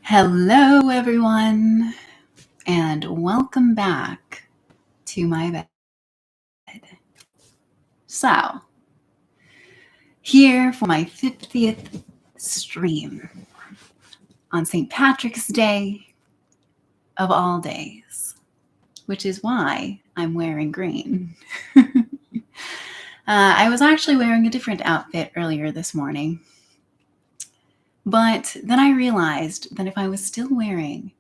Hello, everyone, and welcome back to my bed. So, here for my 50th stream on St. Patrick's Day of all days, which is why I'm wearing green. I was actually wearing a different outfit earlier this morning, but then I realized that if I was still wearing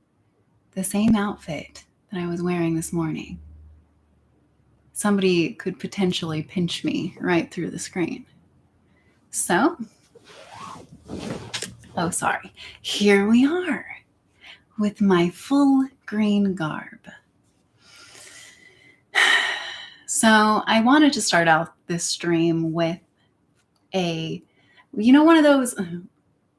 the same outfit that I was wearing this morning, somebody could potentially pinch me right through the screen. So, here we are with my full green garb. So I wanted to start out this stream with one of those,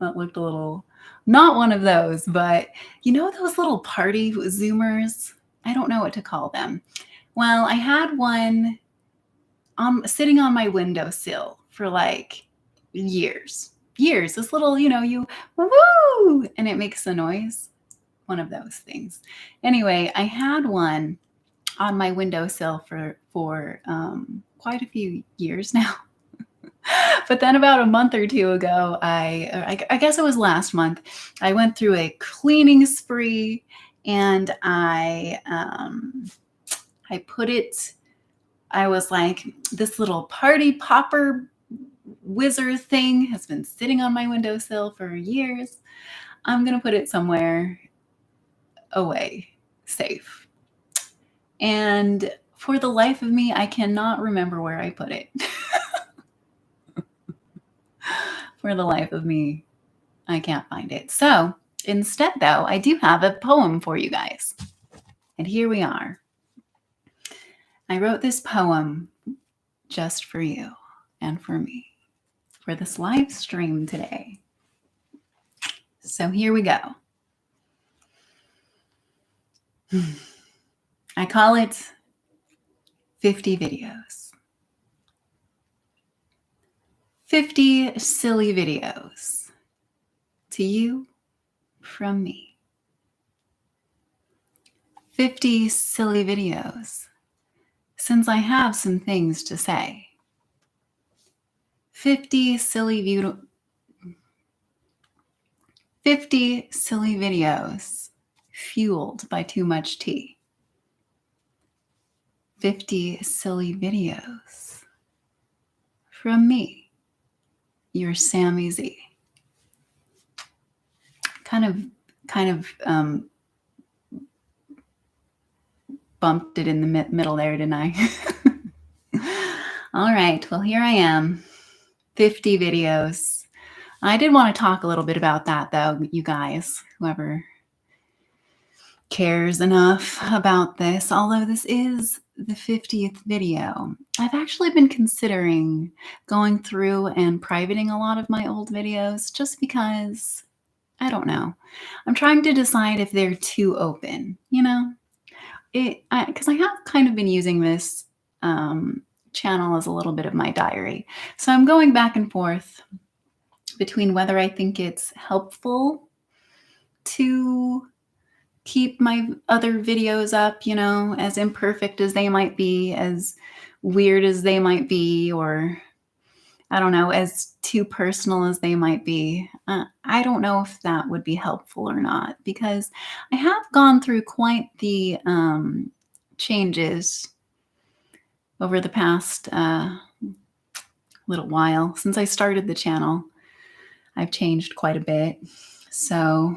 that looked a little, not one of those, but those little party Zoomers? I don't know what to call them. Well, I had one sitting on my windowsill for like years. This little, you woo, and it makes a noise. One of those things. Anyway, I had one on my windowsill for quite a few years now. But then about a month or two ago, I guess it was last month, I went through a cleaning spree, and I put it. I was like, this little party popper wizard thing has been sitting on my windowsill for years. I'm gonna put it somewhere away, safe. And for the life of me, I cannot remember where I put it. For the life of me, I can't find it. So instead, though, I do have a poem for you guys. And here we are. I wrote this poem just for you and for me for this live stream today. So here we go. I call it 50 videos. 50 silly videos to you from me. 50 silly videos since I have some things to say. 50 silly videos fueled by too much tea. 50 silly videos from me, your Sammy Z. Kind of bumped it in the middle there, didn't I? All right, well, here I am, 50 videos. I did want to talk a little bit about that, though, you guys, whoever cares enough about this, although this is the 50th video. I've actually been considering going through and privating a lot of my old videos just because, I don't know. I'm trying to decide if they're too open, because I have kind of been using this channel as a little bit of my diary. So I'm going back and forth between whether I think it's helpful to keep my other videos up, as imperfect as they might be, as weird as they might be, or I don't know, as too personal as they might be. I don't know if that would be helpful or not, because I have gone through quite the changes over the past little while. Since I started the channel, I've changed quite a bit. So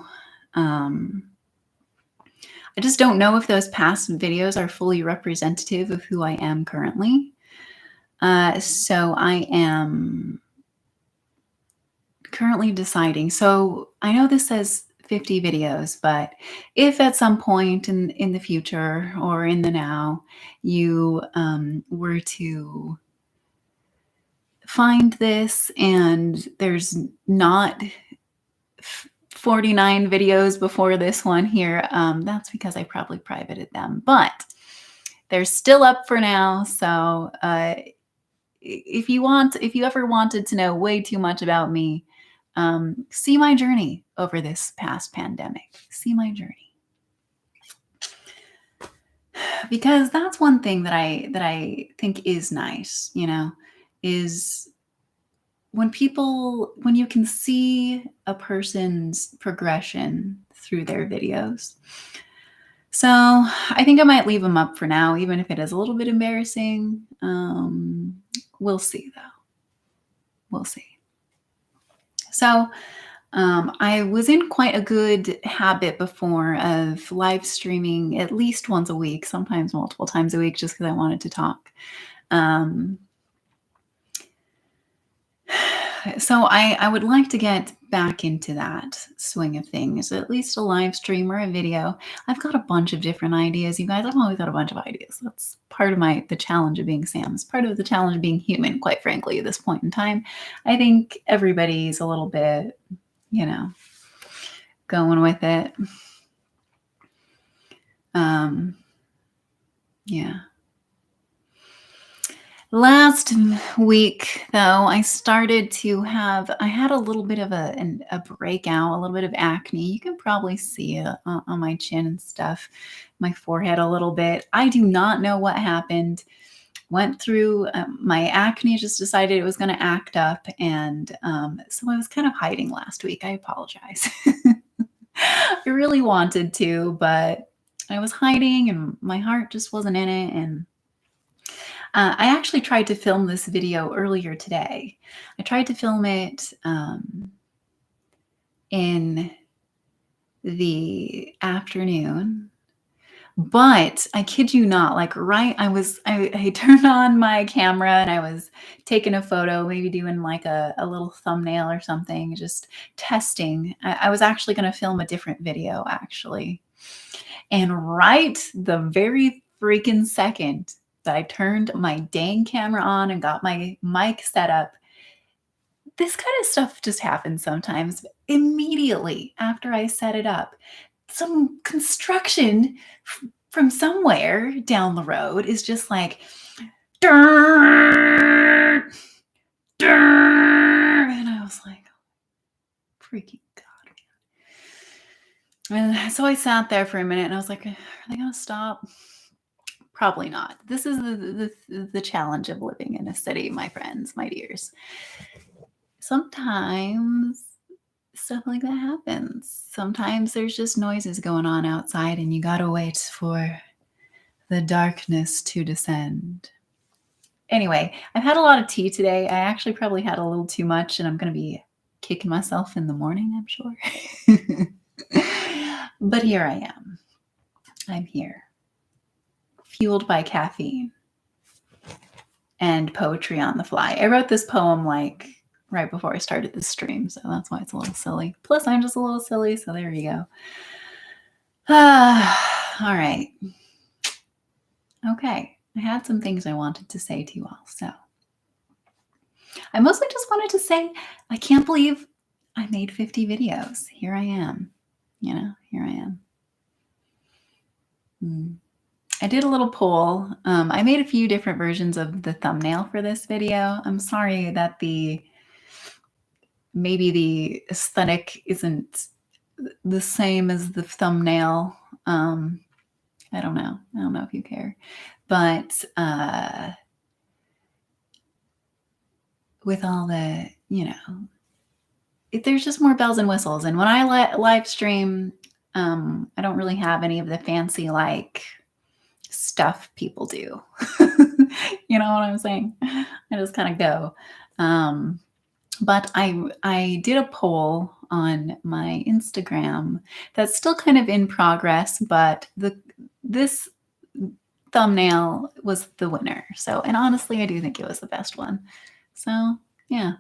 I just don't know if those past videos are fully representative of who I am currently. So I am currently deciding. So I know this says 50 videos, but if at some point in the future or in the now, you were to find this and there's not 49 videos before this one here, that's because I probably privated them, but they're still up for now. So if you ever wanted to know way too much about me, see my journey over this past pandemic. See my journey. Because that's one thing that I think is nice, is when you can see a person's progression through their videos. So I think I might leave them up for now, even if it is a little bit embarrassing. We'll see, though. We'll see. So I was in quite a good habit before of live streaming at least once a week, sometimes multiple times a week, just because I wanted to talk. So I would like to get back into that swing of things, at least a live stream or a video. I've got a bunch of different ideas, you guys. I've always got a bunch of ideas. That's part of the challenge of being Sam. It's part of the challenge of being human, quite frankly, at this point in time. I think everybody's a little bit, going with it. Yeah. Last week, though, I had a little bit of a breakout, a little bit of acne. You can probably see it on my chin and stuff, my forehead a little bit. I do not know what happened. Went through my acne, just decided it was going to act up. And so I was kind of hiding last week. I apologize. I really wanted to, but I was hiding and my heart just wasn't in it. And I actually tried to film this video earlier today. I tried to film it in the afternoon, but I kid you not, I turned on my camera and I was taking a photo, maybe doing a little thumbnail or something, just testing. I was actually going to film a different video, actually. And right the very freaking second that I turned my dang camera on and got my mic set up, this kind of stuff just happens sometimes. Immediately after I set it up, some construction from somewhere down the road is just like, "Durr, durr," and I was like, freaking God. And so I sat there for a minute and I was like, are they going to stop? Probably not. This is the challenge of living in a city, my friends, my dears. Sometimes stuff like that happens. Sometimes there's just noises going on outside and you gotta wait for the darkness to descend. Anyway, I've had a lot of tea today. I actually probably had a little too much and I'm gonna be kicking myself in the morning, I'm sure. But here I am. I'm here. Fueled by caffeine and poetry on the fly. I wrote this poem right before I started this stream, so that's why it's a little silly. Plus, I'm just a little silly, so there you go. All right. Okay, I had some things I wanted to say to you all, so I mostly just wanted to say I can't believe I made 50 videos. Here I am. Here I am. I did a little poll. I made a few different versions of the thumbnail for this video. I'm sorry that maybe the aesthetic isn't the same as the thumbnail. I don't know. I don't know if you care. But with all the, there's just more bells and whistles. And when I live stream, I don't really have any of the fancy stuff people do. You know what I'm saying? I just kind of go. But I did a poll on my Instagram that's still kind of in progress, but this thumbnail was the winner. So, and honestly, I do think it was the best one. So, yeah.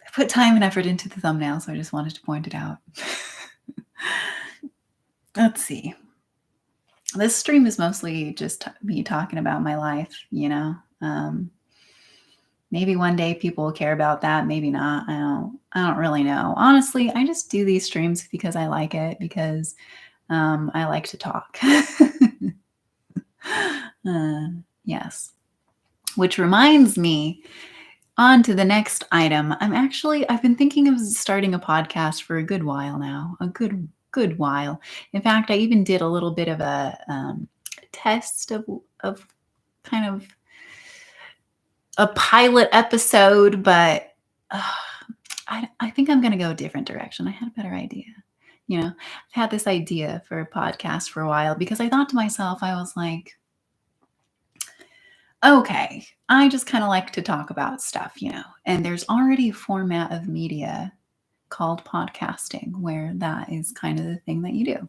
I put time and effort into the thumbnail, so I just wanted to point it out. Let's see. This stream is mostly just me talking about my life, maybe one day people will care about that. Maybe not. I don't really know. Honestly, I just do these streams because I like it, because I like to talk. Yes. Which reminds me, On to the next item. I've been thinking of starting a podcast for a good while now, a good while. In fact, I even did a little bit of a test of kind of a pilot episode, but I think I'm going to go a different direction. I had a better idea. I've had this idea for a podcast for a while because I thought to myself, I was like, okay, I just kind of like to talk about stuff, and there's already a format of media called podcasting where that is kind of the thing that you do.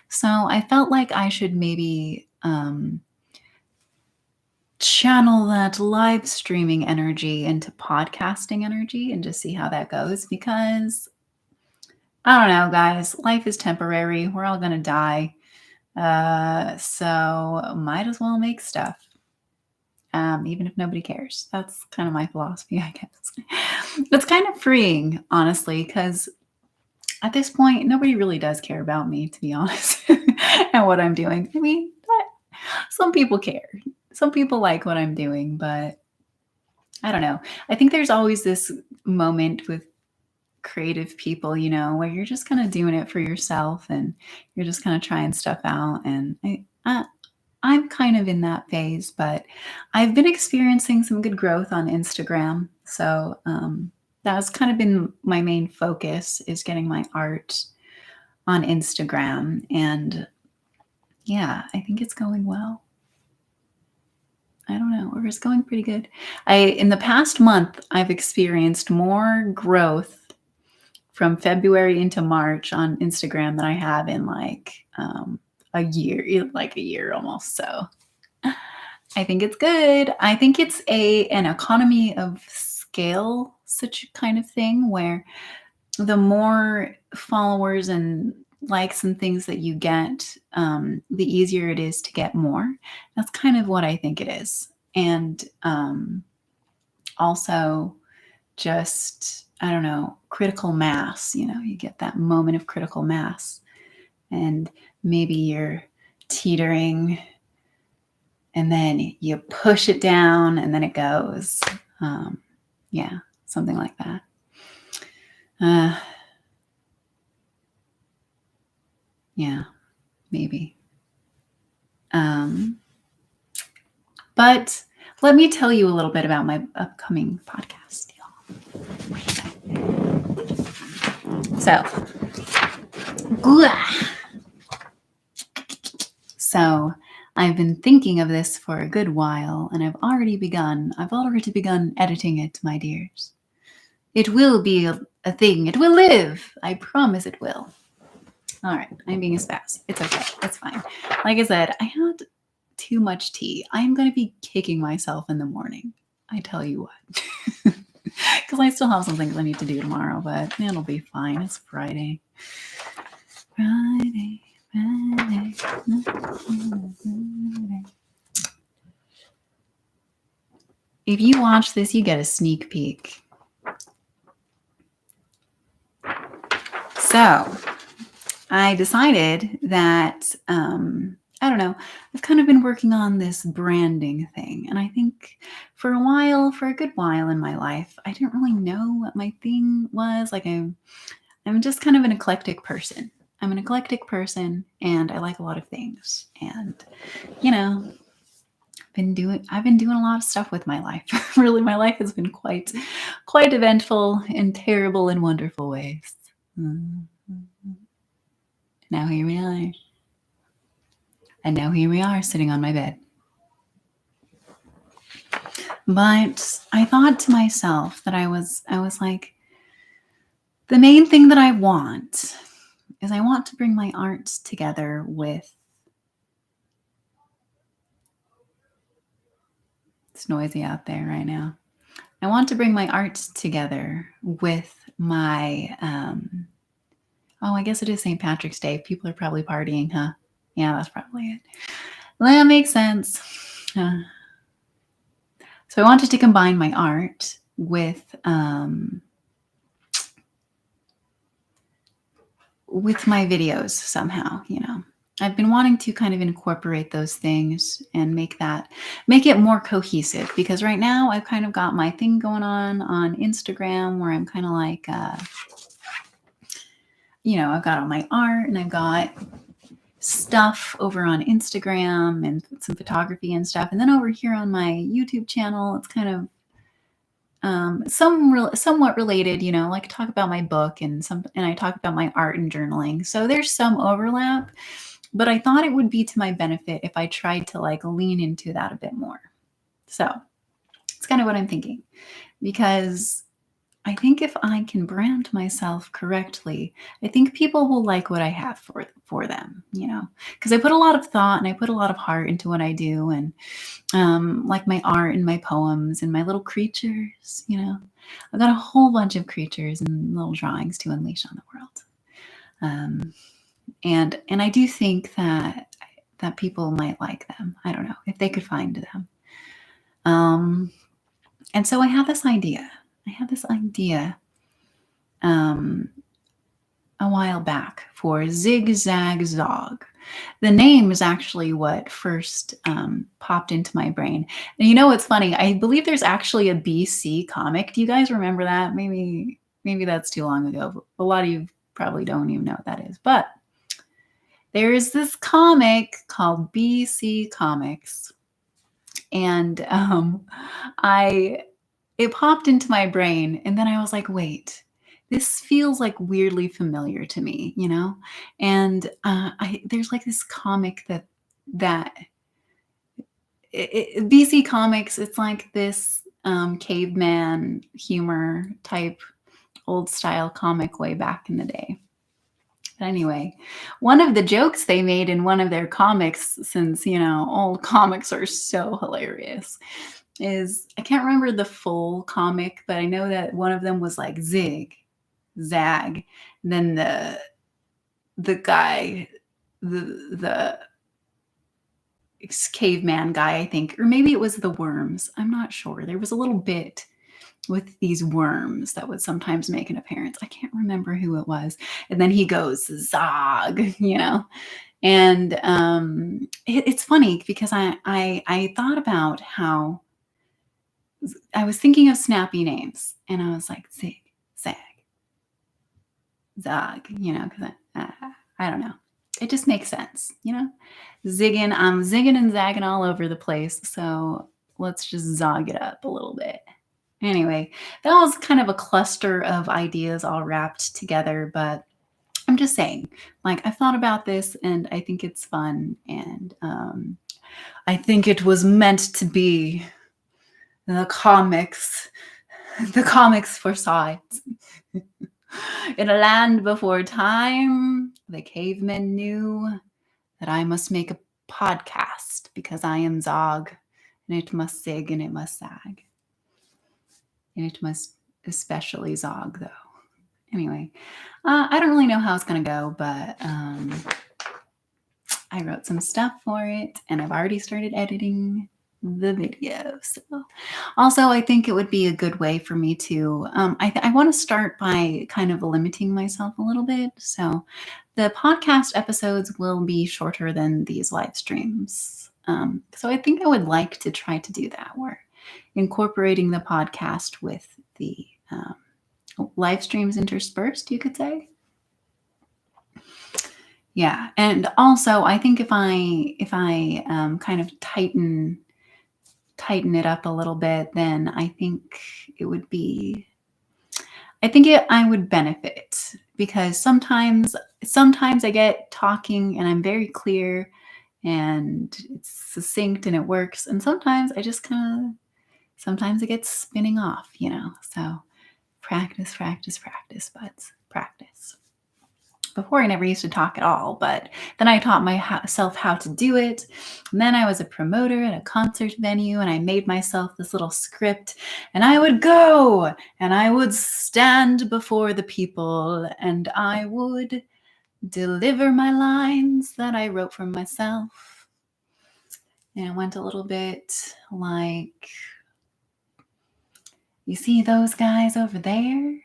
So I felt like I should maybe channel that live streaming energy into podcasting energy and just see how that goes, because I don't know, guys, life is temporary. We're all going to die. So might as well make stuff. Even if nobody cares. That's kind of my philosophy, I guess. It's kind of freeing, honestly, because at this point, nobody really does care about me, to be honest, and what I'm doing. I mean, some people care. Some people like what I'm doing, but I don't know. I think there's always this moment with creative people, where you're just kind of doing it for yourself and you're just kind of trying stuff out. And I'm kind of in that phase, but I've been experiencing some good growth on Instagram. So that's kind of been my main focus, is getting my art on Instagram. And yeah, I think it's going well. I don't know, or it's going pretty good. In the past month, I've experienced more growth from February into March on Instagram than I have in like a year almost. So I think it's good. I think it's an economy of scale, such kind of thing, where the more followers and likes and things that you get, the easier it is to get more. That's kind of what I think it is. And also just, I don't know, critical mass, you get that moment of critical mass, and maybe you're teetering and then you push it down and then it goes. Yeah, something like that. Yeah, maybe. But let me tell you a little bit about my upcoming podcast. So I've been thinking of this for a good while, and I've already begun editing it, my dears. It will be a thing. It will live. I promise it will. All right, I'm being a spaz. It's okay. It's fine. Like I said, I had too much tea. I'm going to be kicking myself in the morning. I tell you what. Because I still have some things I need to do tomorrow, but it'll be fine. It's Friday. Friday. If you watch this, you get a sneak peek. So I decided that, I don't know, I've kind of been working on this branding thing. And I think for a good while in my life, I didn't really know what my thing was. Like I'm just kind of an eclectic person. I'm an eclectic person and I like a lot of things. And, I've been doing a lot of stuff with my life. Really, my life has been quite eventful in terrible and wonderful ways. Now here we are. And now here we are sitting on my bed. But I thought to myself that I was like, the main thing that I want is I want to bring my art together with, it's noisy out there right now. I want to bring my art together with my, I guess it is St. Patrick's Day. People are probably partying, huh? Yeah, that's probably it. That makes sense. So I wanted to combine my art with my videos somehow, I've been wanting to kind of incorporate those things and make it more cohesive, because right now I've kind of got my thing going on Instagram where I'm kind of like, I've got all my art and I've got stuff over on Instagram and some photography and stuff. And then over here on my YouTube channel, it's kind of somewhat related, like I talk about my book and I talk about my art and journaling. So there's some overlap, but I thought it would be to my benefit if I tried to like lean into that a bit more. So it's kind of what I'm thinking, because I think if I can brand myself correctly, I think people will like what I have for them, because I put a lot of thought and I put a lot of heart into what I do, and like my art and my poems and my little creatures, I've got a whole bunch of creatures and little drawings to unleash on the world. And I do think that people might like them. I don't know if they could find them. And so I had this idea. A while back for Zigzag Zog. The name is actually what first popped into my brain. And what's funny? I believe there's actually a BC comic. Do you guys remember that? Maybe that's too long ago. A lot of you probably don't even know what that is. But there is this comic called BC Comics. And it popped into my brain. And then I was like, wait, this feels like weirdly familiar to me, And there's like this comic that BC Comics, it's like this caveman humor type old style comic way back in the day. But anyway, one of the jokes they made in one of their comics, since, old comics are so hilarious, is, I can't remember the full comic, but I know that one of them was like Zig, Zag, and then the guy, the caveman guy, I think, or maybe it was the worms. I'm not sure. There was a little bit with these worms that would sometimes make an appearance. I can't remember who it was. And then he goes, Zog, And it's funny because I thought about how I was thinking of snappy names, and I was like, Zig, Zag, Zog, because I don't know. It just makes sense, Zigging, I'm zigging and zagging all over the place. So let's just zog it up a little bit. Anyway, that was kind of a cluster of ideas all wrapped together, but I'm just saying, like, I've thought about this and I think it's fun, and I think it was meant to be the comics foresaw it. In a land before time, the cavemen knew that I must make a podcast because I am Zog, and it must zig and it must sag. And it must especially Zog, though. Anyway, I don't really know how it's going to go, but I wrote some stuff for it, and I've already started editing the video. So also, I think it would be a good way for me to, I want to start by kind of limiting myself a little bit. So the podcast episodes will be shorter than these live streams. So I think I would like to try to do that, where incorporating the podcast with the live streams interspersed, you could say. Yeah, and also I think if I kind of tighten it up a little bit, then I think it would be. I would benefit, because sometimes I get talking and I'm very clear and it's succinct and it works, and sometimes I just sometimes it gets spinning off, So practice, buds, practice. Before, I never used to talk at all, but then I taught myself how to do it. And then I was a promoter at a concert venue, and I made myself this little script, and I would go and I would stand before the people and I would deliver my lines that I wrote for myself. And it went a little bit like, you see those guys over there?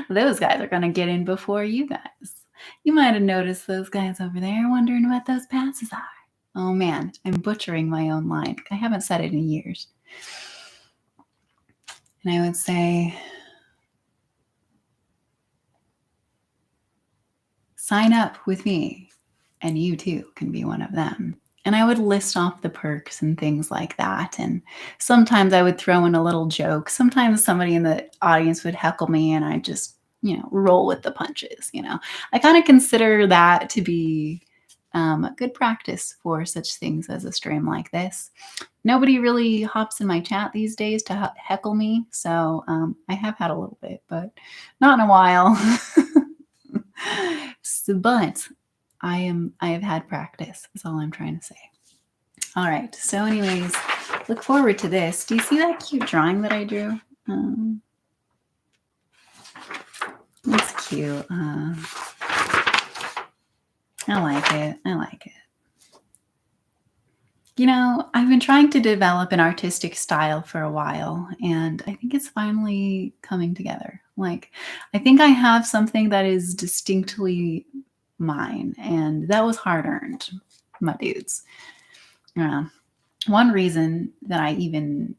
Those guys are going to get in before you guys. You might have noticed those guys over there wondering what those passes are. Oh man, I'm butchering my own line. I haven't said it in years. And I would say, sign up with me, and you too can be one of them. And I would list off the perks and things like that. And sometimes I would throw in a little joke. Sometimes somebody in the audience would heckle me, and I just, roll with the punches. I kind of consider that to be good practice for such things as a stream like this. Nobody really hops in my chat these days to heckle me. So I have had a little bit, but not in a while. But I have had practice, is all I'm trying to say. All right. So anyways, look forward to this. Do you see that cute drawing that I drew? It's cute. I like it. I like it. I've been trying to develop an artistic style for a while, and I think it's finally coming together. Like, I think I have something that is distinctly mine, and that was hard-earned, my dudes. One reason that I even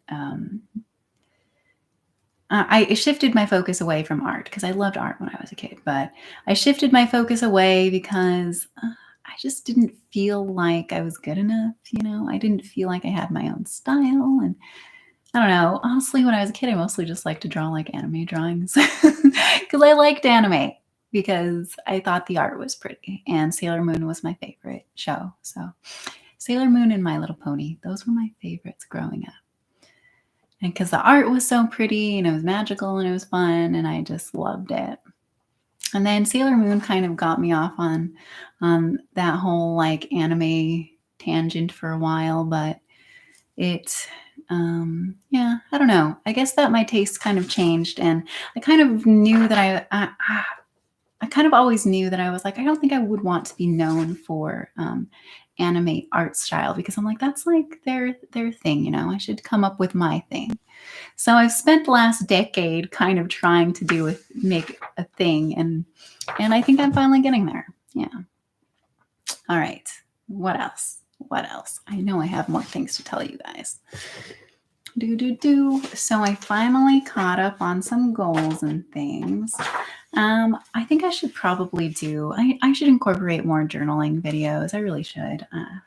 I shifted my focus away from art, because I loved art when I was a kid, but I shifted my focus away because I just didn't feel like I was good enough. I didn't feel like I had my own style. And I don't know, honestly, when I was a kid, I mostly just liked to draw like anime drawings because I liked anime, because I thought the art was pretty, and Sailor Moon was my favorite show. So Sailor Moon and My Little Pony, those were my favorites growing up. And because the art was so pretty and it was magical and it was fun, and I just loved it. And then Sailor Moon kind of got me off on that whole like anime tangent for a while, but it, I don't know. I guess that my taste kind of changed, and I kind of knew that I kind of always knew that I was like, I don't think I would want to be known for anime art style, because I'm like, that's like their thing, I should come up with my thing. So I've spent the last decade kind of trying to make a thing, and I think I'm finally getting there. Yeah. All right. What else? I know I have more things to tell you guys. So I finally caught up on some goals and things. I think I should probably I should incorporate more journaling videos. I really should. I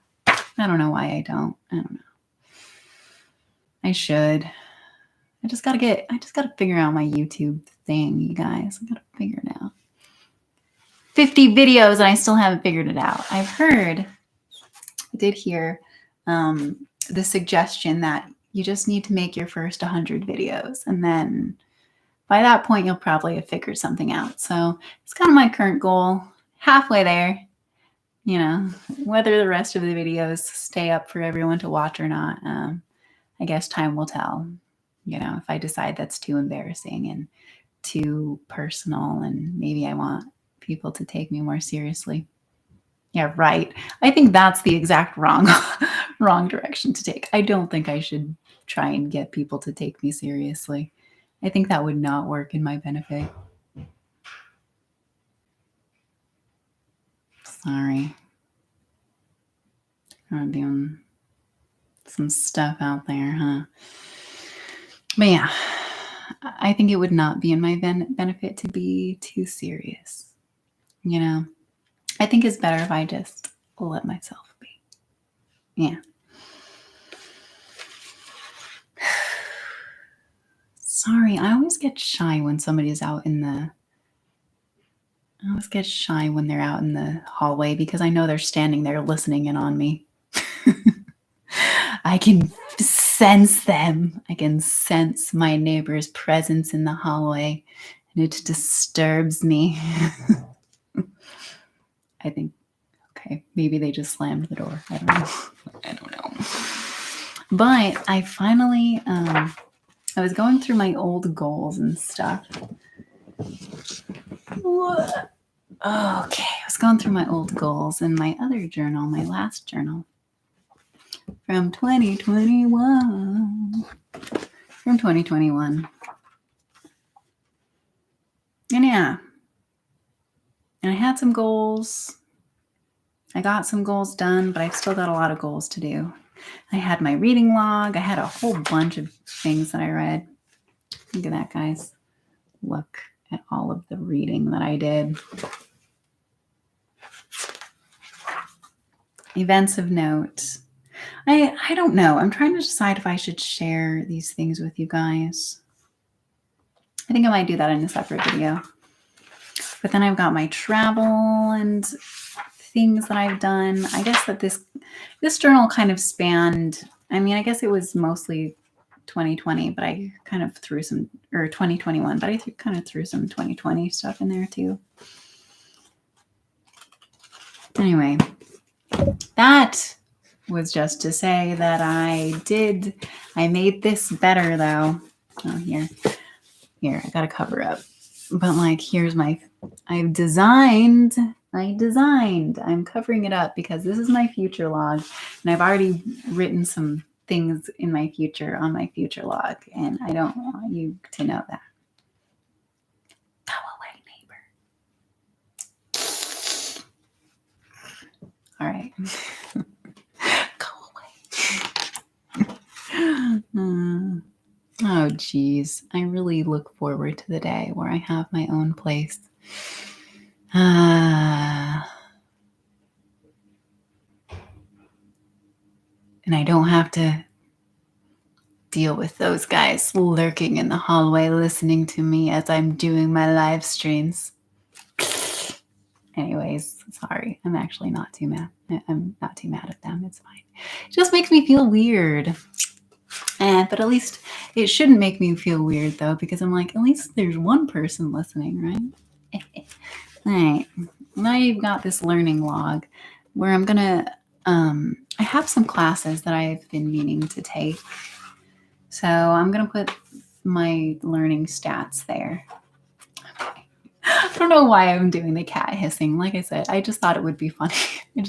don't know why I don't. I don't know. I should. I just gotta figure out my YouTube thing, you guys. I gotta figure it out. 50 videos and I still haven't figured it out. I did hear the suggestion that you just need to make your first 100 videos, and then by that point, you'll probably have figured something out. So it's kind of my current goal, halfway there. Whether the rest of the videos stay up for everyone to watch or not, I guess time will tell. If I decide that's too embarrassing and too personal, and maybe I want people to take me more seriously. Yeah, right. I think that's the exact wrong direction to take. I don't think I should try and get people to take me seriously. I think that would not work in my benefit. Sorry. I'm doing some stuff out there, huh? But yeah, I think it would not be in my benefit to be too serious. I think it's better if I just let myself be. Yeah. Sorry, I always get shy when somebody's out in the... I always get shy when they're out in the hallway, because I know they're standing there listening in on me. I can sense them. I can sense my neighbor's presence in the hallway, and it disturbs me. I think, okay, maybe they just slammed the door. I don't know. But I finally, I was going through my old goals and stuff. What? Okay, I was going through my old goals in my other journal, my last journal from 2021. And yeah, and I had some goals. I got some goals done, but I've still got a lot of goals to do. I had my reading log. I had a whole bunch of things that I read. Look at that, guys. Look at all of the reading that I did. Events of note. I don't know. I'm trying to decide if I should share these things with you guys. I think I might do that in a separate video. But then I've got my travel and things that I've done. I guess that this journal kind of spanned, I mean, I guess it was mostly 2020, but I kind of threw some, or 2021, but I kind of threw some 2020 stuff in there too. Anyway, that was just to say that I made this better though. Oh, here, I gotta cover up. But like, here's I'm covering it up because this is my future log, and I've already written some things in my future on my future log, and I don't want you to know that. Go away, neighbor. All right. Go away. Oh, geez. I really look forward to the day where I have my own place. And I don't have to deal with those guys lurking in the hallway listening to me as I'm doing my live streams. Anyways, sorry. I'm actually not too mad. I'm not too mad at them. It's fine. It just makes me feel weird. But at least it shouldn't make me feel weird, though, because I'm like, at least there's one person listening, right? All right. Now you've got this learning log where I'm going to, I have some classes that I've been meaning to take. So I'm going to put my learning stats there. Okay. I don't know why I'm doing the cat hissing. Like I said, I just thought it would be funny. And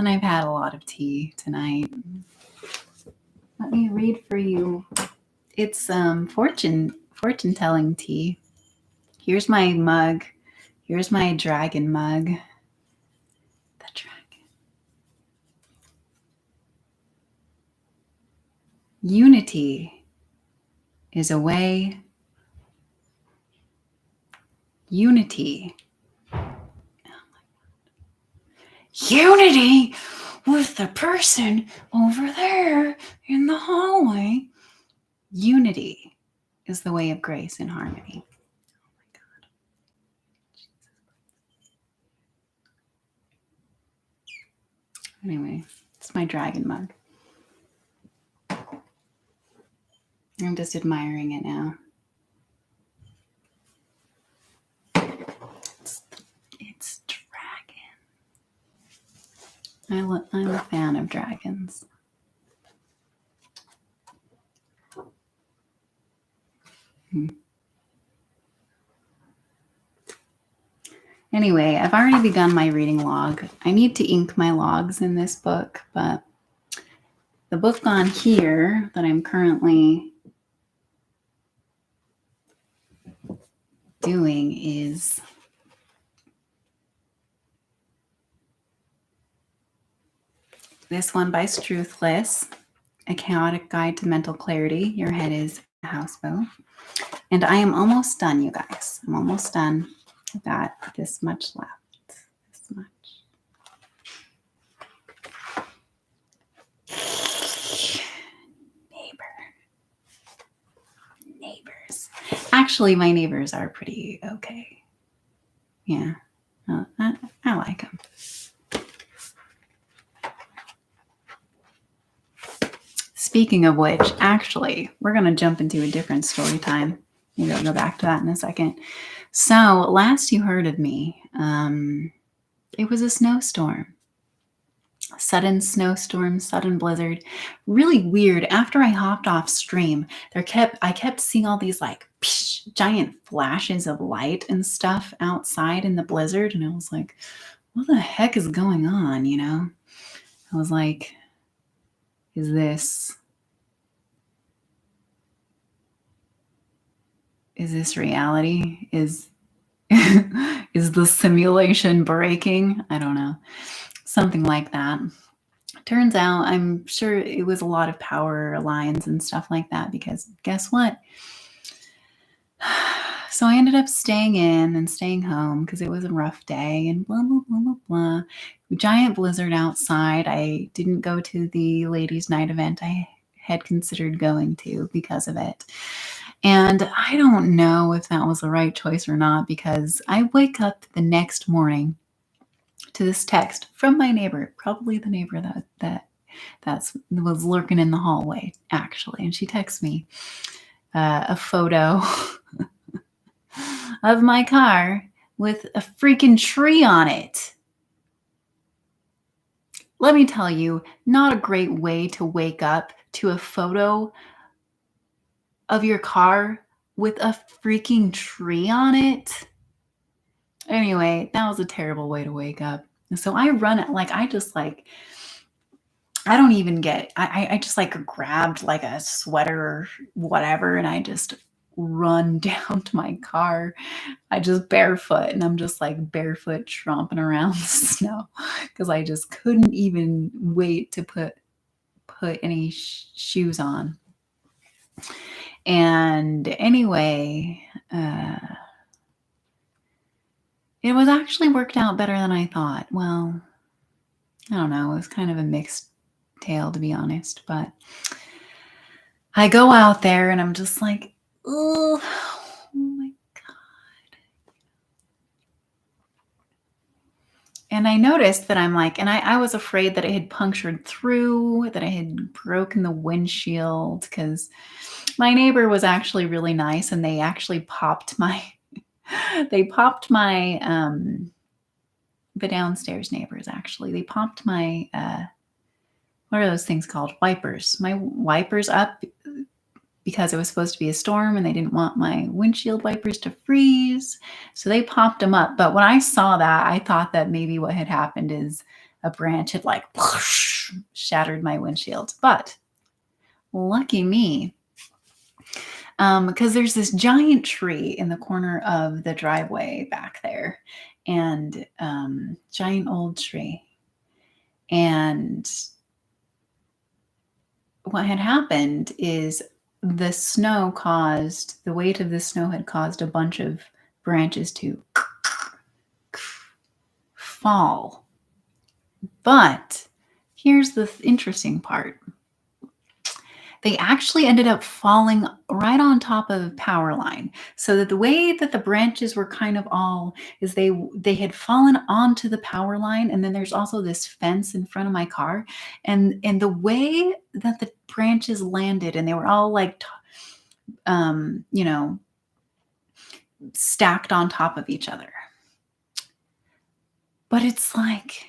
I've had a lot of tea tonight. Let me read for you. It's fortune telling tea. Here's my mug. Here's my dragon mug. The dragon. Unity is a way. Unity. Oh my God. Unity with the person over there in the hallway. Unity is the way of grace and harmony. Oh my God. Anyway, it's my dragon mug. I'm just admiring it now. It's dragon. I'm a fan of dragons. Anyway, I've already begun my reading log. I need to ink my logs in this book, but the book on here that I'm currently doing is this one by Struthless, A Chaotic Guide to Mental Clarity. Your Head is a Houseboat. And I am almost done, you guys. I'm almost done. I've got this much left. This much. Neighbors. Actually, my neighbors are pretty okay. Yeah. I like them. Speaking of which, actually, we're going to jump into a different story time. Maybe I'll go back to that in a second. So, last you heard of me, it was a snowstorm. Sudden snowstorm, sudden blizzard. Really weird. After I hopped off stream, I kept seeing all these like giant flashes of light and stuff outside in the blizzard. And I was like, what the heck is going on? You know, I was like, is this reality? Is Is the simulation breaking? I don't know. Something like that. Turns out, I'm sure it was a lot of power lines and stuff like that, because guess what? So I ended up staying in and staying home because it was a rough day and blah, blah, blah, blah, blah. Giant blizzard outside. I didn't go to the ladies' night event I had considered going to because of it. And I don't know if that was the right choice or not, because I wake up the next morning to this text from my neighbor, probably the neighbor that was lurking in the hallway, actually. And she texts me a photo of my car with a freaking tree on it. Let me tell you, not a great way to wake up to a photo of your car with a freaking tree on it. Anyway, that was a terrible way to wake up. So I run it I don't even get, I just like grabbed like a sweater or whatever, and I just run down to my car. I just barefoot, and I'm just like barefoot tromping around the snow because I just couldn't even wait to put any shoes on. And anyway, it was actually worked out better than I thought. Well, I don't know. It was kind of a mixed tale, to be honest. But I go out there and I'm just like, oh my God. And I noticed that I'm like, and I was afraid that it had punctured through, that I had broken the windshield, because my neighbor was actually really nice, and they actually popped my, the downstairs neighbors, actually, they popped my, what are those things called? Wipers. My wipers up because it was supposed to be a storm and they didn't want my windshield wipers to freeze. So they popped them up. But when I saw that, I thought that maybe what had happened is a branch had like whoosh, shattered my windshield. But lucky me, because there's this giant tree in the corner of the driveway back there, and giant old tree. And what had happened is the weight of the snow had caused a bunch of branches to fall. But here's the interesting part. They actually ended up falling right on top of the power line. So that the way that the branches were kind of all is they had fallen onto the power line, and then there's also this fence in front of my car, and the way that the branches landed, and they were all like stacked on top of each other. But it's like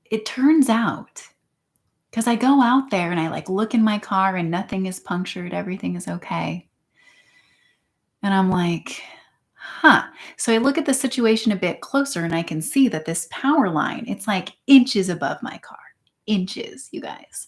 it turns out, because I go out there and I like look in my car and nothing is punctured, everything is okay. And I'm like, huh. So I look at the situation a bit closer and I can see that this power line, it's like inches above my car. Inches, you guys.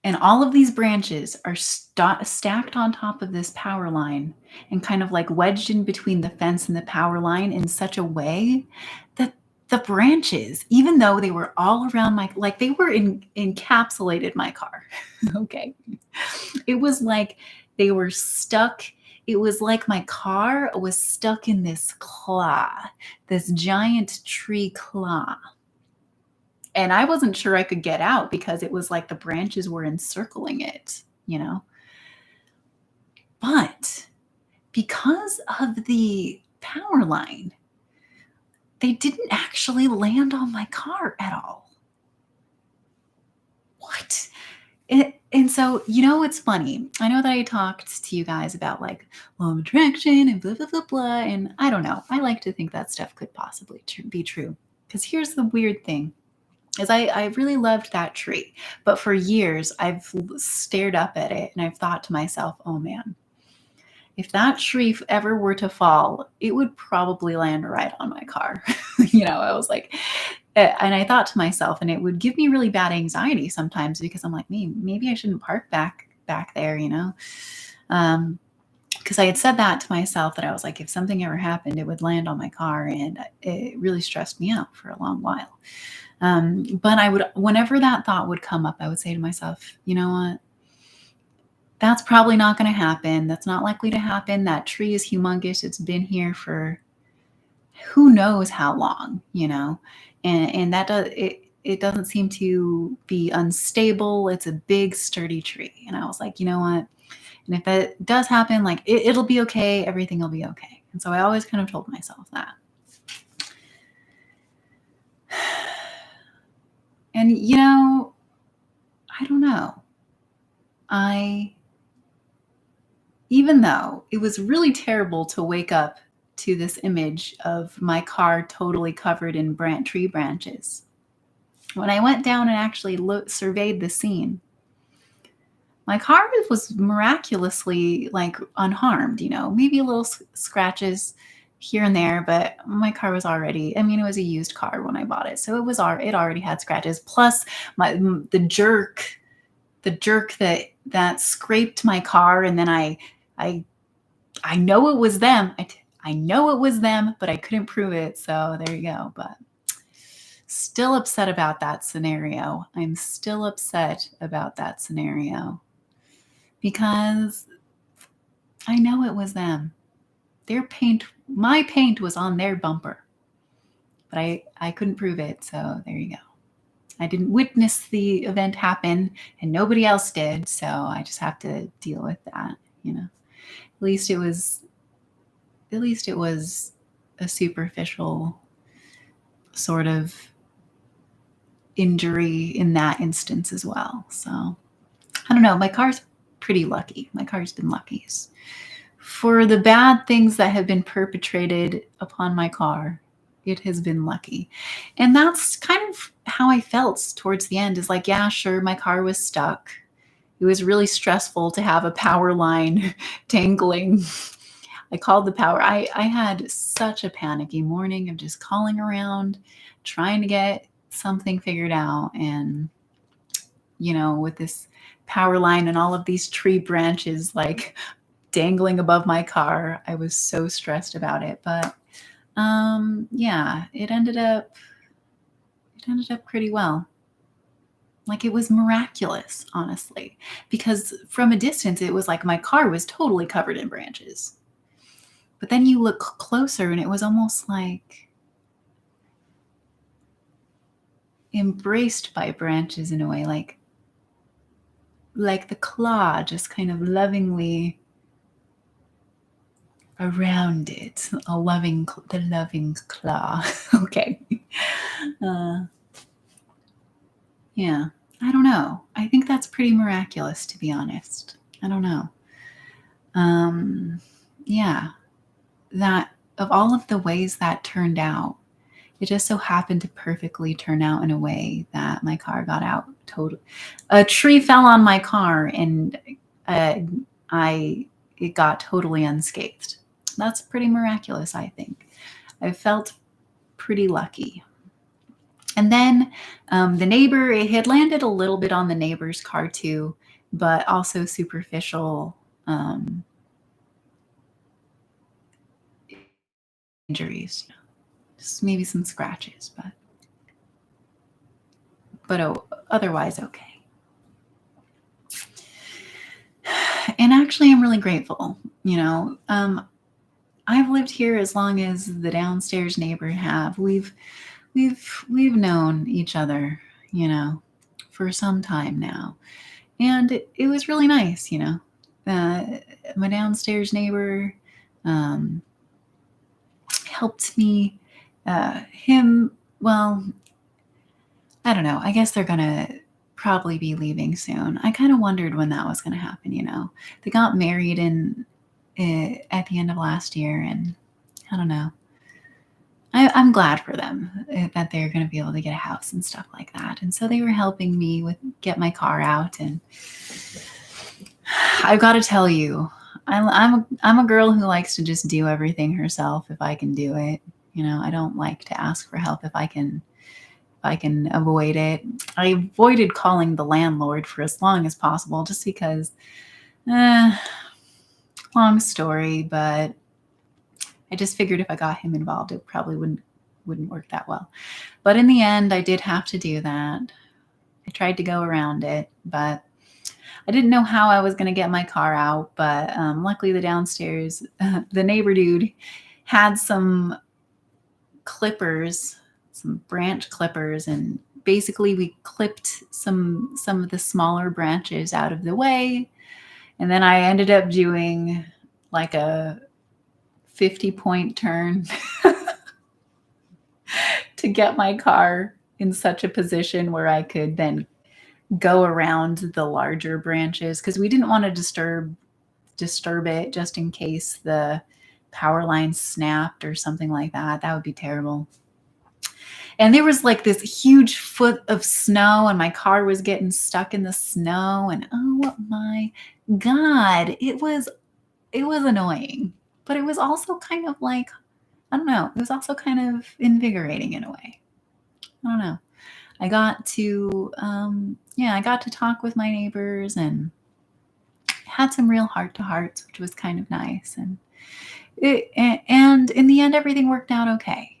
And all of these branches are stacked on top of this power line and kind of like wedged in between the fence and the power line in such a way that the branches, even though they were all around like they were encapsulated my car. Okay. It was like they were stuck. It was like my car was stuck in this claw, this giant tree claw. And I wasn't sure I could get out because it was like the branches were encircling it, But because of the power line, they didn't actually land on my car at all. What? And so, it's funny. I know that I talked to you guys about like law of attraction and blah, blah, blah, blah. And I don't know. I like to think that stuff could possibly be true. Because here's the weird thing. Is I really loved that tree. But for years, I've stared up at it and I've thought to myself, oh man, if that tree ever were to fall, it would probably land right on my car. I was like, and I thought to myself, and it would give me really bad anxiety sometimes because I'm like, maybe I shouldn't park back there, because I had said that to myself, that I was like, if something ever happened, it would land on my car, and it really stressed me out for a long while. But I would, whenever that thought would come up, I would say to myself, you know what? That's probably not going to happen. That's not likely to happen. That tree is humongous. It's been here for who knows how long, and that does it. It doesn't seem to be unstable. It's a big, sturdy tree. And I was like, you know what? And if it does happen, like it'll be okay. Everything will be okay. And so I always kind of told myself that. And, I don't know. Even though it was really terrible to wake up to this image of my car totally covered in tree branches, when I went down and actually surveyed the scene, my car was miraculously like unharmed, maybe a little scratches here and there, but my car was already, it was a used car when I bought it. So it already had scratches. Plus the jerk that scraped my car. And then I know it was them. I know it was them, but I couldn't prove it. So there you go. But still upset about that scenario. I'm still upset about that scenario because I know it was them. My paint was on their bumper, but I couldn't prove it. So there you go. I didn't witness the event happen and nobody else did. So I just have to deal with that, At least it was a superficial sort of injury in that instance as well. So I don't know. My car's pretty lucky. My car's been lucky. For the bad things that have been perpetrated upon my car, it has been lucky. And that's kind of how I felt towards the end, is like, yeah, sure, my car was stuck. It was really stressful to have a power line dangling. I called the power. I had such a panicky morning of just calling around, trying to get something figured out. And, with this power line and all of these tree branches like dangling above my car, I was so stressed about it. But yeah, it ended up pretty well. Like, it was miraculous, honestly, because from a distance, it was like my car was totally covered in branches. But then you look closer and it was almost like embraced by branches in a way, like the claw just kind of lovingly around it, the loving claw. Okay. Yeah, I don't know. I think that's pretty miraculous, to be honest. I don't know. Yeah, that of all of the ways that turned out, it just so happened to perfectly turn out in a way that my car got out totally. A tree fell on my car and it got totally unscathed. That's pretty miraculous, I think. I felt pretty lucky. And then the neighbor, it had landed a little bit on the neighbor's car too, but also superficial injuries. Just maybe some scratches, but otherwise okay. And actually, I'm really grateful. I've lived here as long as the downstairs neighbor have. We've known each other, for some time now, and it was really nice. My downstairs neighbor helped me. Well, I don't know. I guess they're gonna probably be leaving soon. I kind of wondered when that was gonna happen. They got married at the end of last year, and I don't know. I'm glad for them that they're going to be able to get a house and stuff like that. And so they were helping me get my car out. And I've got to tell you, I'm a girl who likes to just do everything herself if I can do it. I don't like to ask for help if I can avoid it. I avoided calling the landlord for as long as possible, just because long story, but I just figured if I got him involved, it probably wouldn't work that well. But in the end, I did have to do that. I tried to go around it, but I didn't know how I was going to get my car out. But luckily, the downstairs, the neighbor dude had some clippers, some branch clippers, and basically we clipped some of the smaller branches out of the way. And then I ended up doing like a 50-point turn to get my car in such a position where I could then go around the larger branches, because we didn't want to disturb it just in case the power line snapped or something like that. That would be terrible. And there was like this huge foot of snow, and my car was getting stuck in the snow, and oh my God, it was annoying, but it was also kind of like, I don't know, it was also kind of invigorating in a way. I don't know. I got to talk with my neighbors and had some real heart-to-hearts, which was kind of nice. And in the end, everything worked out okay,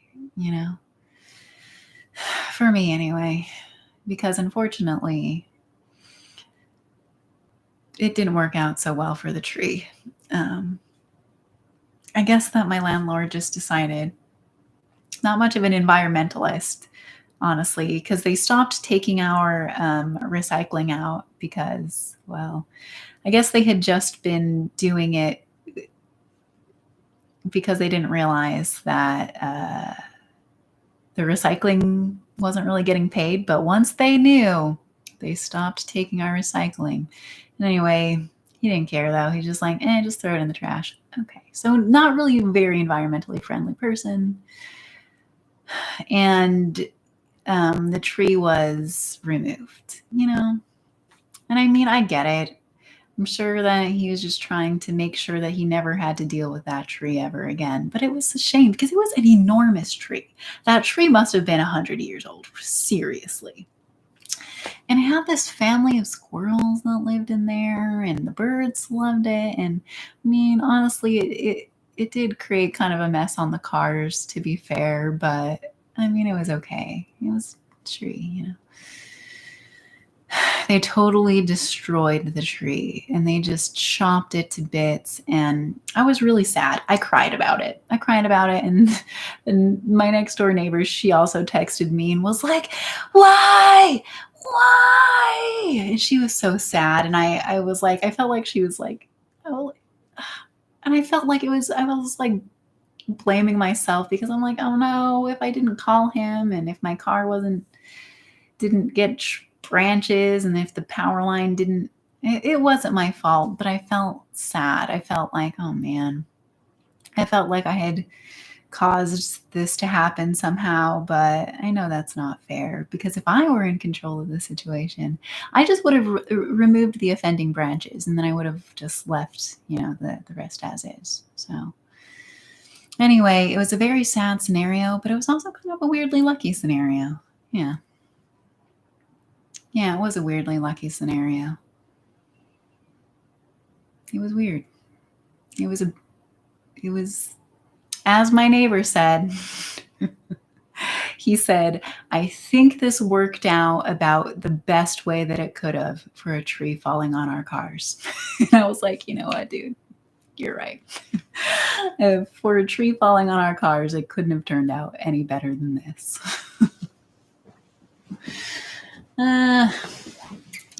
for me anyway, because unfortunately, it didn't work out so well for the tree. I guess that my landlord just decided, not much of an environmentalist, honestly, because they stopped taking our recycling out because, well, I guess they had just been doing it because they didn't realize that the recycling wasn't really getting paid. But once they knew, they stopped taking our recycling. And anyway, he didn't care though. He's just like, just throw it in the trash. Okay. So not really a very environmentally friendly person. And the tree was removed, And I mean, I get it. I'm sure that he was just trying to make sure that he never had to deal with that tree ever again. But it was a shame because it was an enormous tree. That tree must have been 100 years old, seriously. And it had this family of squirrels that lived in there, and the birds loved it. And I mean, honestly, it did create kind of a mess on the cars, to be fair, but I mean, it was okay. It was a tree, They totally destroyed the tree, and they just chopped it to bits. And I was really sad. I cried about it. And my next door neighbor, she also texted me and was like, why? And she was so sad. And I was like, I felt like she was like, oh, and I felt like I was like blaming myself, because I'm like, oh no, if I didn't call him, and if my car didn't get branches, and if the power line it wasn't my fault. But I felt sad. I felt like, oh man, I felt like I had caused this to happen somehow. But I know that's not fair, because if I were in control of the situation, I just would have removed the offending branches, and then I would have just left, the rest as is. So anyway, it was a very sad scenario, but it was also kind of a weirdly lucky scenario. Yeah, it was a weirdly lucky scenario. It was weird. It was, as my neighbor said, he said, I think this worked out about the best way that it could have for a tree falling on our cars. And I was like, you know what, dude? You're right. For a tree falling on our cars, it couldn't have turned out any better than this.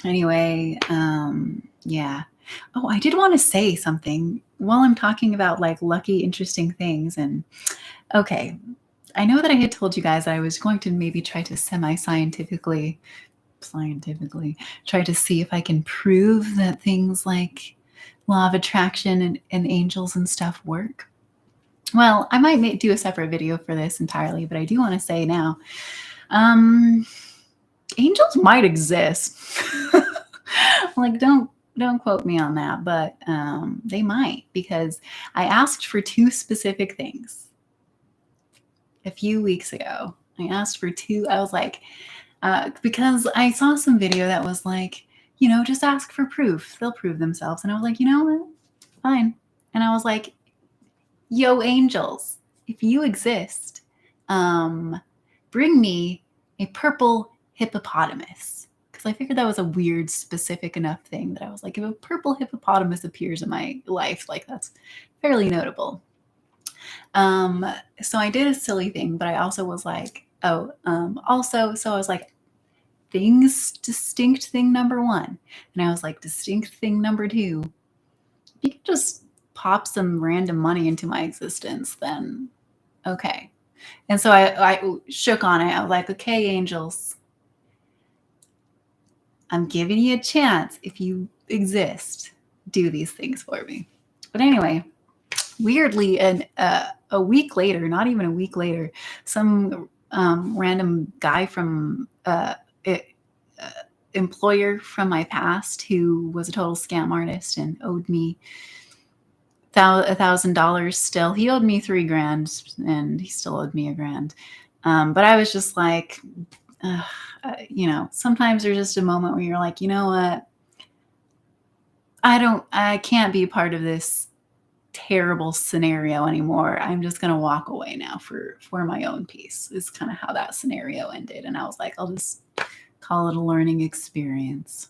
Anyway, yeah. Oh, I did want to say something while I'm talking about like lucky, interesting things. And okay, I know that I had told you guys I was going to maybe try to scientifically try to see if I can prove that things like law of attraction and angels and stuff work. Well, I might do a separate video for this entirely, but I do want to say now, angels might exist. Like, don't quote me on that, but they might, because I asked for 2 specific things a few weeks ago. I asked for 2. I was like, because I saw some video that was like, just ask for proof. They'll prove themselves. And I was like, you know what? Fine. And I was like, yo, angels, if you exist, bring me a purple hippopotamus. Because I figured that was a weird, specific enough thing that I was like, if a purple hippopotamus appears in my life, like that's fairly notable. So I did a silly thing, but I also was like, so I was like, distinct thing number one. And I was like, distinct thing number two, you can just pop some random money into my existence, then okay. And so I shook on it. I was like, okay, angels, I'm giving you a chance. If you exist, do these things for me. But anyway, weirdly, a week later, not even a week later, some random guy from employer from my past who was a total scam artist and owed me $1,000 still. He owed me $3,000 and he still owed me $1,000. But I was just like, sometimes there's just a moment where you're like, you know what? I can't be part of this terrible scenario anymore. I'm just going to walk away now for my own peace. Is kind of how that scenario ended. And I was like, I'll just call it a learning experience.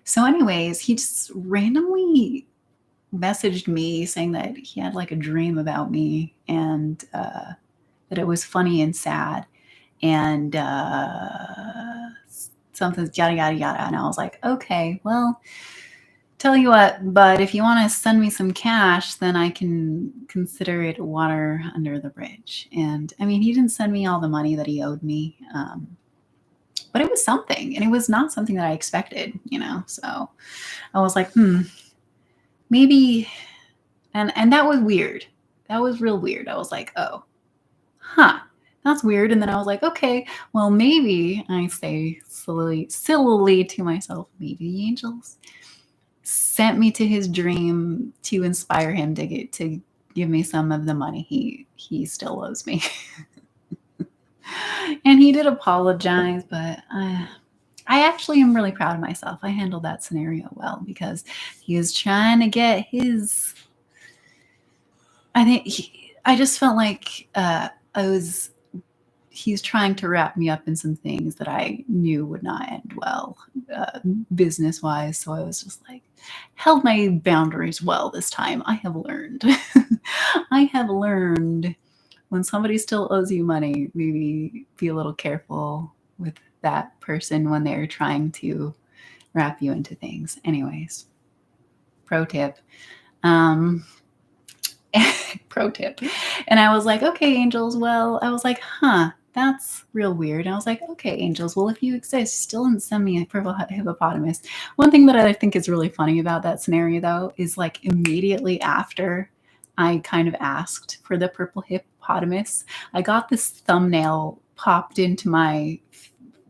So anyways, he just randomly messaged me saying that he had like a dream about me and that it was funny and sad and something yada yada yada. And I was like, okay, well, tell you what, but if you want to send me some cash, then I can consider it water under the bridge. And I mean, he didn't send me all the money that he owed me, but it was something, and it was not something that I expected, So I was like, maybe, and that was weird. That was real weird. I was like, oh, that's weird. And then I was like, okay, well, maybe, I say sillily to myself, maybe the angels sent me to his dream to inspire him to give me some of the money he still owes me. And he did apologize, but I actually am really proud of myself. I handled that scenario well because he was trying to get his. I just felt like he's trying to wrap me up in some things that I knew would not end well, business wise. So I was just like, held my boundaries well this time. I have learned. I have learned when somebody still owes you money, maybe be a little careful with that person when they're trying to wrap you into things. Anyways, pro tip. Pro tip. And I was like, okay, angels. Well, I was like, that's real weird. And I was like, okay, angels. Well, if you exist, still didn't send me a purple hippopotamus. One thing that I think is really funny about that scenario, though, is like immediately after I kind of asked for the purple hippopotamus, I got this thumbnail popped into my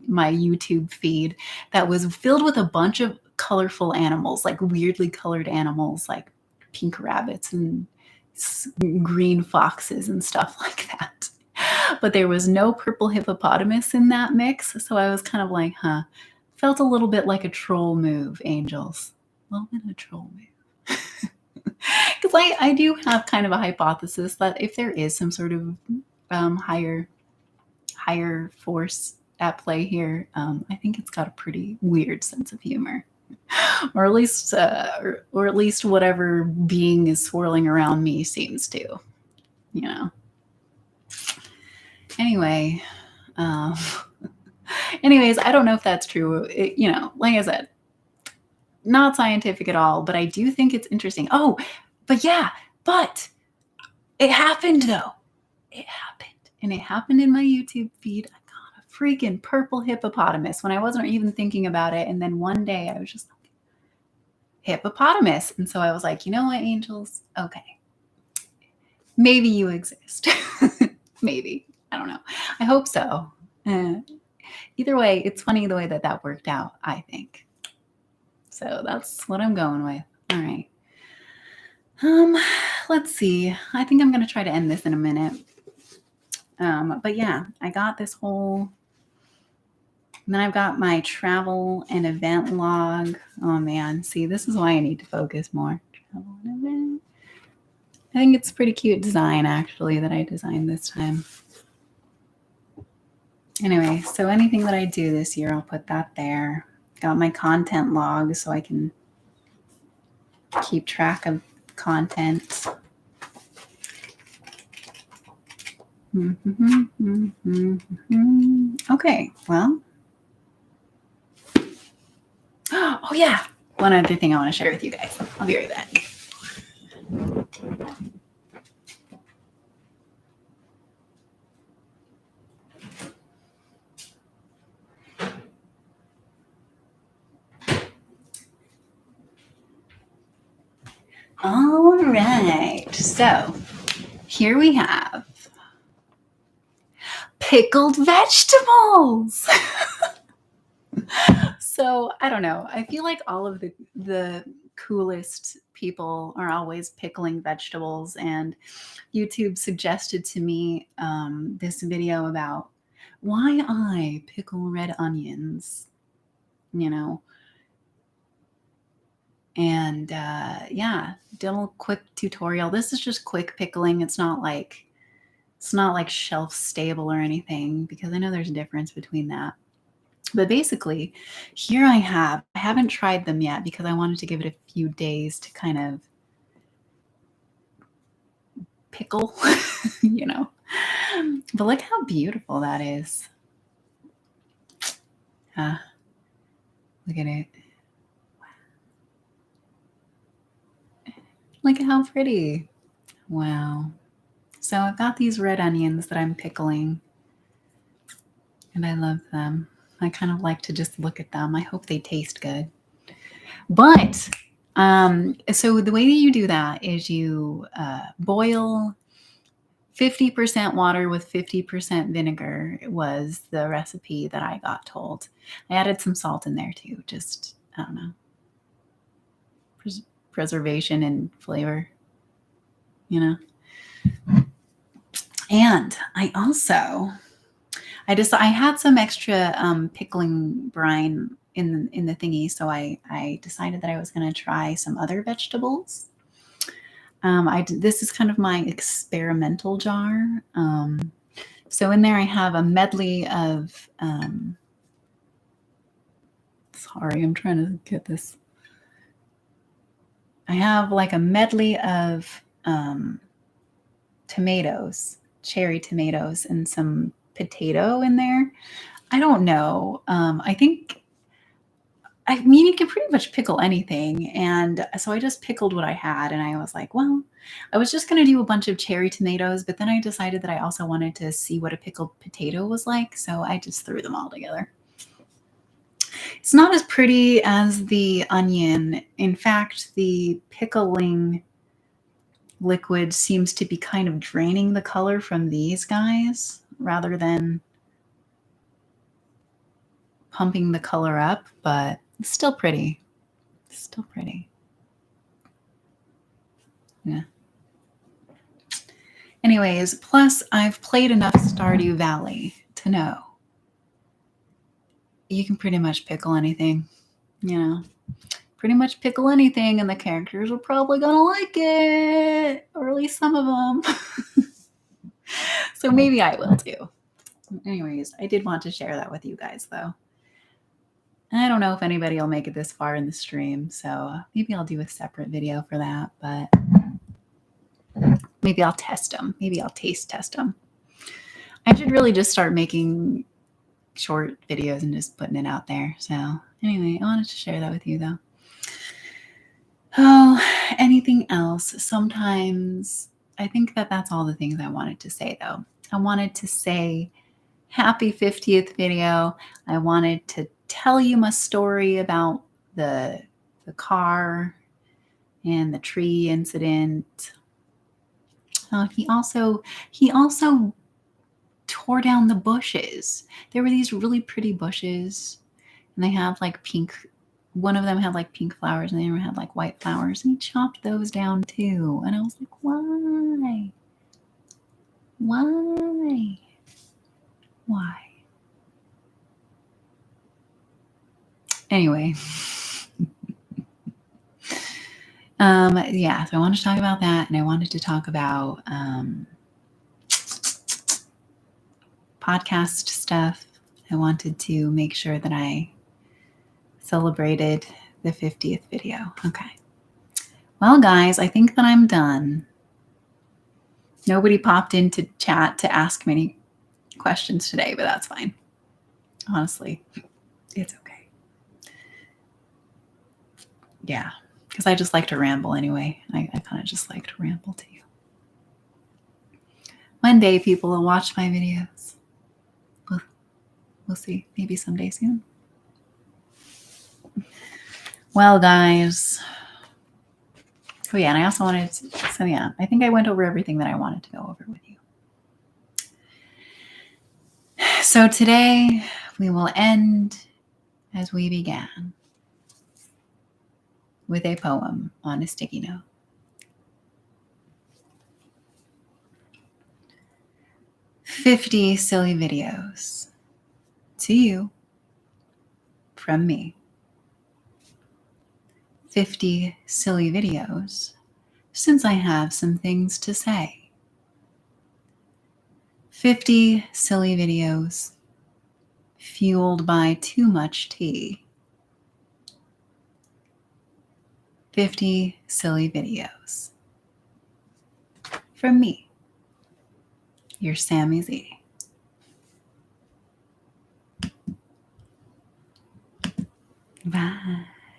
YouTube feed that was filled with a bunch of colorful animals, like weirdly colored animals, like pink rabbits and green foxes and stuff like that. But there was no purple hippopotamus in that mix. So I was kind of like, felt a little bit like a troll move, angels. A little bit of a troll move. Because I do have kind of a hypothesis that if there is some sort of higher force at play here, I think it's got a pretty weird sense of humor. Or at least whatever being is swirling around me seems to, Anyway, anyways, I don't know if that's true. Like I said, not scientific at all, but I do think it's interesting. Oh, but it happened though. It happened, and it happened in my YouTube feed. I got a freaking purple hippopotamus when I wasn't even thinking about it, and then one day I was just like, hippopotamus. And so I was like, you know what, angels? Okay. Maybe you exist. Maybe. I don't know. I hope so. Either way, it's funny the way that worked out, I think. So that's what I'm going with. All right. Let's see. I think I'm going to try to end this in a minute. But yeah, I got this whole... And then I've got my travel and event log. Oh man, see, this is why I need to focus more. Travel and event. I think it's a pretty cute design, actually, that I designed this time. Anyway, so anything that I do this year, I'll put that there. Got my content log so I can keep track of content. Okay, well. Oh, yeah. One other thing I want to share with you guys. I'll be right back. All right. So here we have pickled vegetables. So I don't know. I feel like all of the coolest people are always pickling vegetables, and YouTube suggested to me this video about why I pickle red onions, you know. And yeah, did a little quick tutorial. This is just quick pickling. It's not like shelf stable or anything, because I know there's a difference between that. But basically, here I haven't tried them yet because I wanted to give it a few days to kind of pickle, you know. But look how beautiful that is. Look at it. Look at how pretty. Wow. So I've got these red onions that I'm pickling, and I love them. I kind of like to just look at them. I hope they taste good. But so the way that you do that is you boil 50% water with 50% vinegar. Was the recipe that I got told. I added some salt in there too. Just, I don't know, preservation and flavor, you know. And I had some extra pickling brine in the thingy, so I decided that I was going to try some other vegetables. This is kind of my experimental jar. So in there I have a medley of sorry, I'm trying to get this. I have like a medley of tomatoes, cherry tomatoes, and some potato in there. I don't know. I mean, you can pretty much pickle anything. And so I just pickled what I had, and I was like, well, I was just going to do a bunch of cherry tomatoes, but then I decided that I also wanted to see what a pickled potato was like. So I just threw them all together. It's not as pretty as the onion. In fact, the pickling liquid seems to be kind of draining the color from these guys rather than pumping the color up, but it's still pretty. Still pretty. Yeah. Anyways, plus I've played enough Stardew Valley to know you can pretty much pickle anything, you know. Pretty much pickle anything, and the characters are probably gonna like it, or at least some of them. So maybe I will too. Anyways, I did want to share that with you guys, though. I don't know if anybody will make it this far in the stream, so maybe I'll do a separate video for that, but maybe I'll test them. Maybe I'll taste test them. I should really just start making short videos and just putting it out there. So anyway, I wanted to share that with you, though. Oh, anything else? Sometimes I think that that's all the things I wanted to say, though. I wanted to say happy 50th video. I wanted to tell you my story about the car and the tree incident. He also tore down the bushes. There were these really pretty bushes, and they had like pink. One of them had like pink flowers, and the other had like white flowers, and he chopped those down too. And I was like, why? Why? Why? Anyway, Yeah, so I wanted to talk about that, and I wanted to talk about podcast stuff. I wanted to make sure that I celebrated the 50th video. Okay. Well, guys, I think that I'm done. Nobody popped into chat to ask many questions today, but that's fine. Honestly, it's okay. Yeah, because I just like to ramble anyway. I kind of just like to ramble to you. One day people will watch my videos. We'll see. Maybe someday soon. Well, guys. Oh, yeah, and I also wanted to, so yeah, I think I went over everything that I wanted to go over with you. So today we will end as we began, with a poem on a sticky note. 50 silly videos to you from me. 50 silly videos since I have some things to say. 50 silly videos fueled by too much tea. 50 silly videos from me, your Sammy Z.